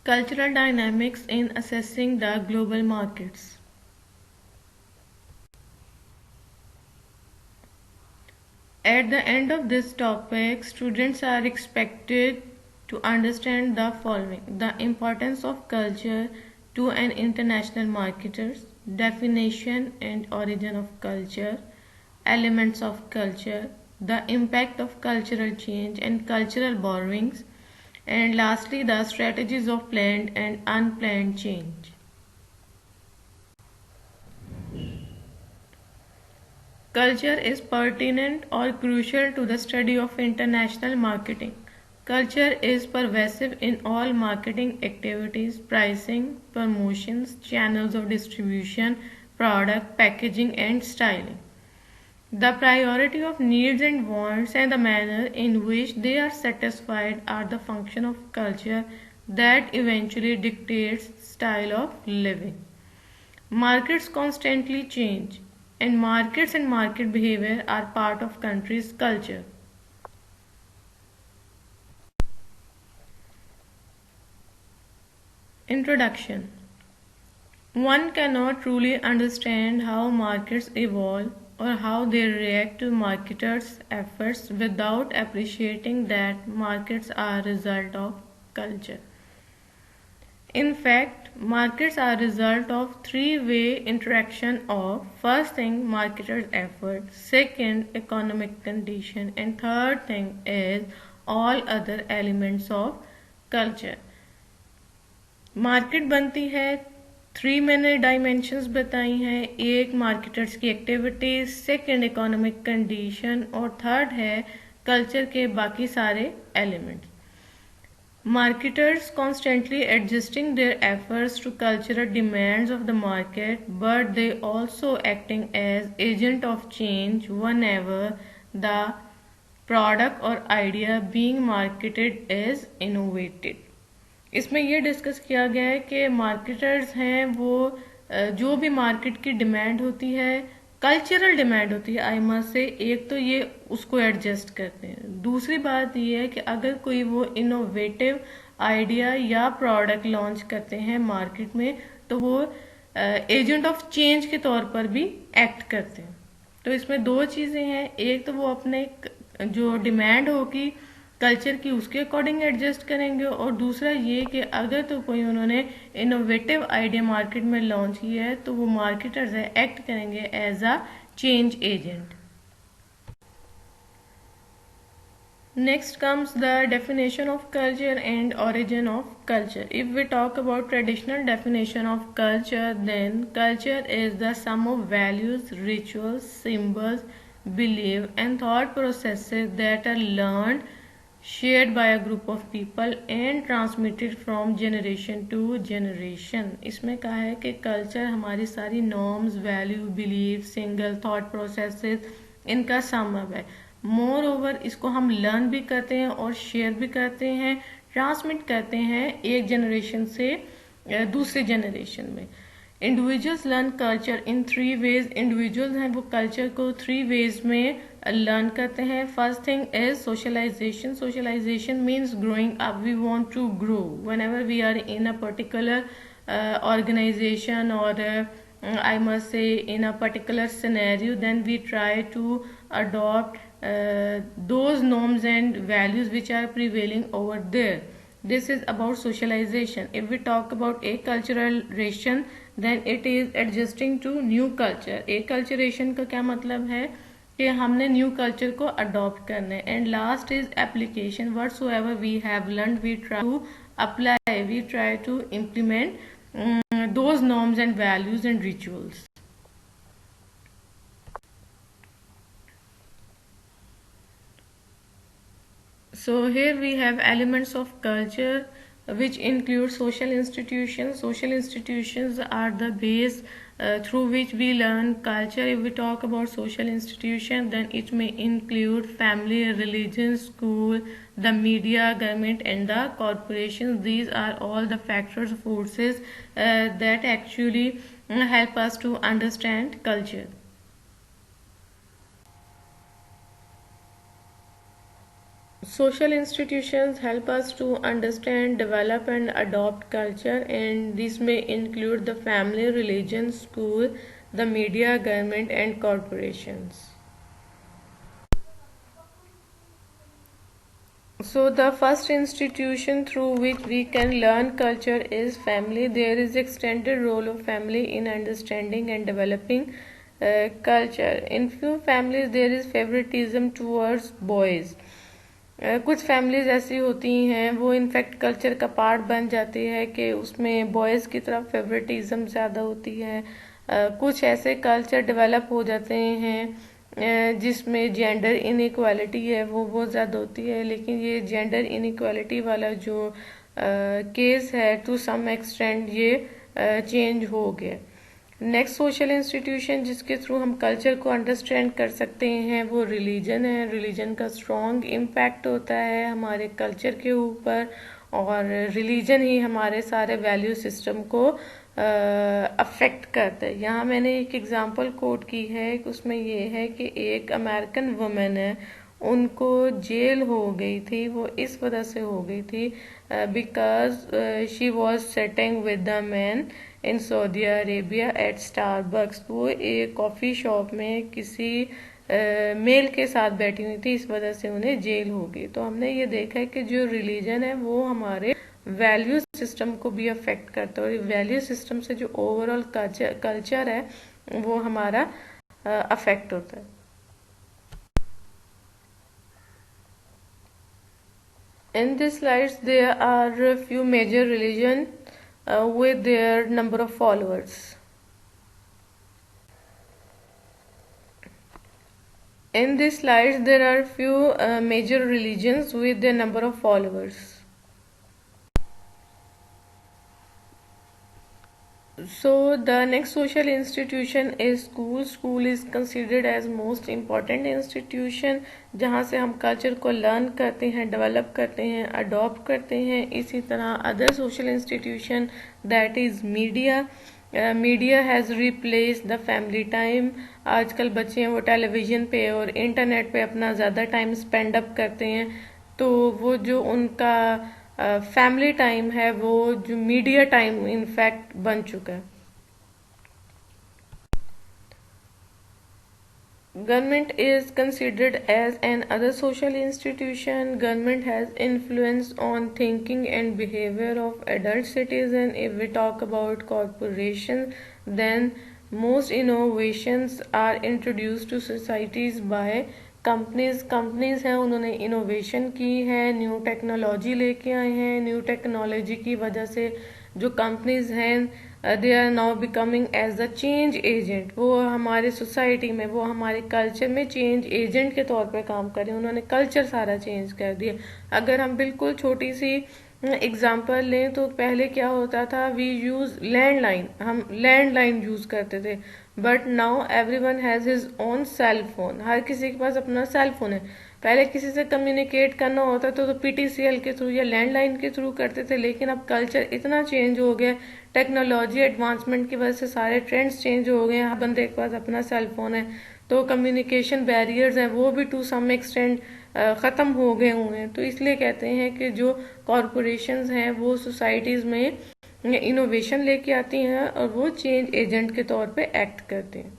Cultural dynamics in assessing the global markets. At the end of this topic, students are expected to understand the following: the importance of culture to an international marketers, definition and origin of culture, elements of culture, the impact of cultural change and cultural borrowings, and lastly the strategies of planned and unplanned change. Culture is pertinent or crucial to the study of international marketing. Culture is pervasive in all marketing activities, pricing, promotions, channels of distribution, product, packaging, and styling. The priority of needs and wants and the manner in which they are satisfied are the function of culture that eventually dictates style of living. Markets constantly change, and markets and market behavior are part of country's culture. Introduction. One cannot truly understand how markets evolve or how they react to marketers' efforts without appreciating that markets are a result of culture. In fact, markets are a result of three-way interaction of first thing marketers' effort, second economic condition, and third thing is all other elements of culture. Market बनती है, three मैंने dimensions बताई हैं, एक marketers की activities, second economic condition और third है culture के बाकी सारे elements. Marketers constantly adjusting their efforts to cultural demands of the market, but they also acting as agent of change whenever the product or idea being marketed is innovated. इसमें ये discuss किया गया है कि marketers हैं वो जो भी मार्केट की डिमांड होती है, कल्चरल डिमांड होती है आईमा से, एक तो ये उसको एडजस्ट करते हैं. दूसरी बात ये है कि अगर कोई वो इनोवेटिव आइडिया या प्रोडक्ट लॉन्च करते हैं मार्केट में तो वो एजेंट ऑफ चेंज के तौर पर भी एक्ट करते हैं. तो इसमें दो चीजें हैं, एक तो वो अपने जो डिमांड होगी कल्चर की उसके अकॉर्डिंग एडजस्ट करेंगे, और दूसरा ये कि अगर तो कोई उन्होंने इनोवेटिव आइडिया मार्केट में लॉन्च किया है तो वो मार्केटर्स है एक्ट करेंगे as a change agent. Next comes the definition of culture and origin of culture. If we talk about traditional definition of culture, then culture is the sum of values, rituals, symbols, belief and thought processes that are learned, shared by a group of people and transmitted from generation to generation. इसमें कहा है कि culture हमारी सारी norms, value, belief, single thought processes इनका समूह है. More over इसको हम लर्न भी करते हैं और शेयर भी करते हैं, ट्रांसमिट करते हैं एक जनरेशन से दूसरे जनरेशन में. Individuals learn culture in three ways. Individuals हैं वो कल्चर को थ्री वेज में लर्न करते हैं. First thing is socialisation. Socialisation means growing up. We want to grow whenever we are in a particular organization or I must say in a particular scenario, then we try to adopt those norms and values which are prevailing over there. This is about socialization. If we talk about acculturation, then it is adjusting to new culture. Acculturation का क्या मतलब है कि हमने new culture को adopt करना है. And last is application. Whatsoever we have learned we try to apply, we try to implement those norms and values and rituals. So here we have elements of culture which include social institutions. Social institutions are the base through which we learn culture. If we talk about social institution, then it may include family, religion, school, the media, government and the corporations. These are all the factors, forces that actually help us to understand culture. Social institutions help us to understand, develop, and adopt culture, and this may include the family, religion, school, the media, government, and corporations. So, the first institution through which we can learn culture is family. There is extended role of family in understanding and developing culture. In few families, there is favoritism towards boys. कुछ families ऐसी होती हैं, वो in fact culture का part बन जाती है कि उसमें बॉयज़ की तरफ फेवरेटिज्म ज़्यादा होती है। कुछ ऐसे कल्चर डेवलप हो जाते हैं जिसमें जेंडर इनइक्वालिटी है वो बहुत ज़्यादा होती है, लेकिन ये जेंडर इनइक्वालिटी वाला जो केस है टू सम एक्सटेंट ये चेंज हो गया। नेक्स्ट सोशल इंस्टीट्यूशन जिसके थ्रू हम कल्चर को अंडरस्टैंड कर सकते हैं वो रिलीजन है। रिलीजन का स्ट्रॉन्ग इम्पैक्ट होता है हमारे कल्चर के ऊपर, और रिलीजन ही हमारे सारे वैल्यू सिस्टम को अफेक्ट करता है। यहाँ मैंने एक एग्जांपल कोट की है, उसमें ये है कि एक अमेरिकन वुमेन है, उनको जेल हो गई थी। वो इस वजह से हो गई थी because she was sitting with the man in Saudi Arabia at Starbucks. वो एक कॉफ़ी शॉप में किसी मेल के साथ बैठी हुई थी, इस वजह से उन्हें जेल हो गई। तो हमने ये देखा है कि जो रिलीजन है वो हमारे वैल्यू सिस्टम को भी अफेक्ट करता है, और वैल्यू सिस्टम से जो ओवरऑल कल्चर है वो हमारा अफेक्ट होता है। In these slides, there are a few major religion with their number of followers. In these slides, there are few major religions with their number of followers. So the next social institution is school. School is considered as most important institution जहाँ से हम culture को learn करते हैं, develop करते हैं, adopt करते हैं। इसी तरह other social institution that is media. Media has replace the family time. आजकल बच्चे हैं वो टेलीविज़न पे और इंटरनेट पे अपना ज़्यादा टाइम स्पेंड अप करते हैं, तो वो जो उनका फैमिली टाइम है वो जो मीडिया टाइम इनफैक्ट बन चुका है। Government is considered as an other social institution. Government has influence on thinking and behavior of adult citizen. If we talk about corporation, then most innovations are introduced to societies by companies हैं, उन्होंने innovation की है, new technology लेके आए हैं। New technology की वजह से जो कंपनीज हैं they are now becoming as the change agent. वो हमारे सोसाइटी में, वो हमारे कल्चर में चेंज एजेंट के तौर पे काम कर रहे हैं। उन्होंने कल्चर सारा चेंज कर दिया। अगर हम बिल्कुल छोटी सी एग्जाम्पल लें तो पहले क्या होता था, वी यूज लैंडलाइन, हम लैंडलाइन यूज करते थे, but now everyone has his own cell phone. हर किसी के पास अपना सेल फोन है। पहले किसी से कम्युनिकेट करना होता तो पीटीसीएल के थ्रू या लैंडलाइन के थ्रू करते थे, लेकिन अब कल्चर इतना चेंज हो गया, टेक्नोलॉजी एडवांसमेंट की वजह से सारे ट्रेंड्स चेंज हो गए हैं। हर बंदे के पास अपना सेल फोन है, तो कम्युनिकेशन बैरियर्स हैं वो भी टू सम एक्सटेंड ख़त्म हो गए हुए हैं। तो इसलिए कहते हैं कि जो कॉरपोरेशंस हैं वो सोसाइटीज़ में इनोवेशन लेके आती हैं और वो चेंज एजेंट के तौर पे एक्ट करते हैं।